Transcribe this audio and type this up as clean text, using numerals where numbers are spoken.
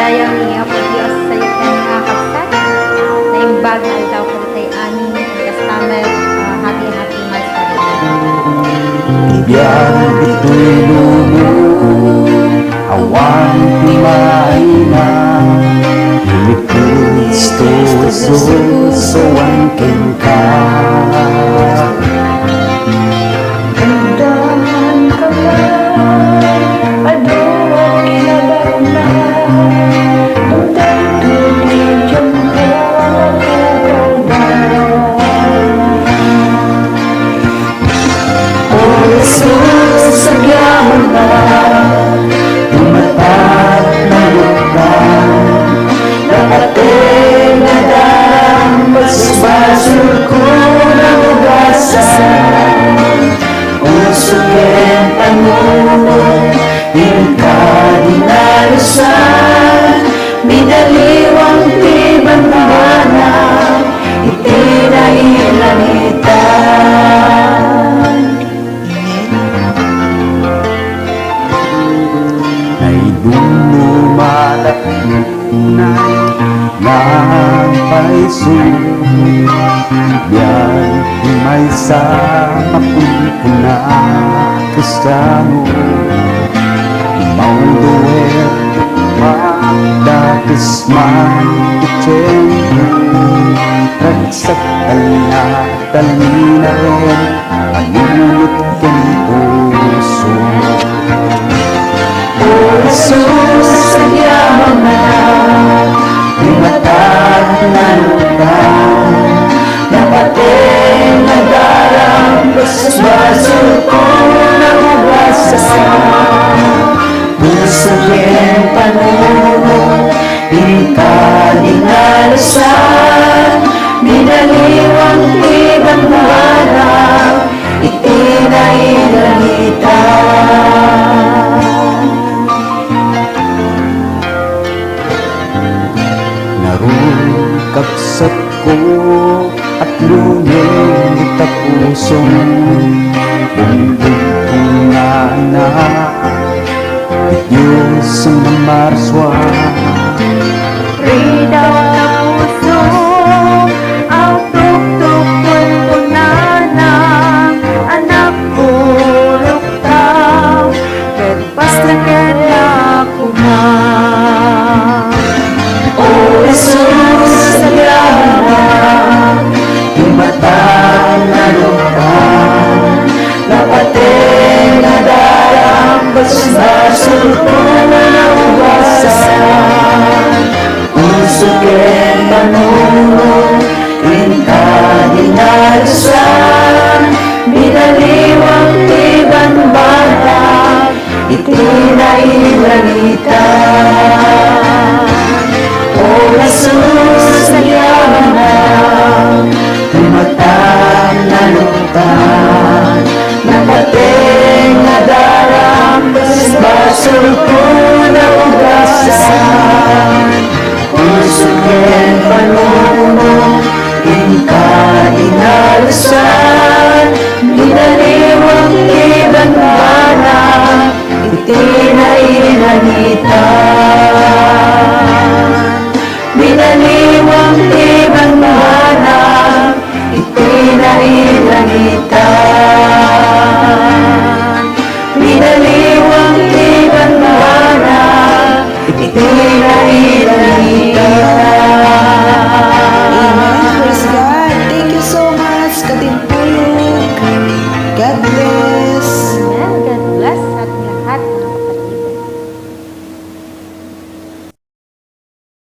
Dayang niya po Diyos sa iyo nga kapsat. Naimbag na ikaw ko tay ani customer happy months pa rin. Biyan ito'y lubong, awan timaina, ni Kristo Jesus, suwangkin ka. Gandahan ka ba, aduh kinabang na, tunday tuloy dyan ka nakakabang. O Jesus, sagyaman na, tumatak na lukang, nakating na darang, basbasul ko na ugasan. Usukin Panginoon, ka dinalusan, binaliwang tibang mana, itinailangitan. Ay lumumalak na paisun, yan may sama kumpuna Kristiyano. Mauduet magdakis man kutsenyo, ragsakal na talina rin, panunot ken puso. O Jesus, sagyaman na, di matag na lutang, napating na darang, basbasul ko na ugasan. Usukin Panginoon, ka dinalusan, binaliwang tibang harap, itinailangitan. Naroon kapsat ko at luyeng itapusong, bumbong kong anak, Diyos ang marswa. Rida na puso, ang tuktok ko'y punana, anak ko luktaw, kerpas na kaya kuma. O Jesus, sagyaman na, imatang na lukang, napating na darang, basbasul ko na ugasan. Usukin Panginoon, ka dinalusan, binaliwang tibang balag, itinailangitan. O Jesus, sagyaman na, tumatang na lutang, napating na darang, basbasul ko na ugasan. Usukin Panginoon, ka dinalusan,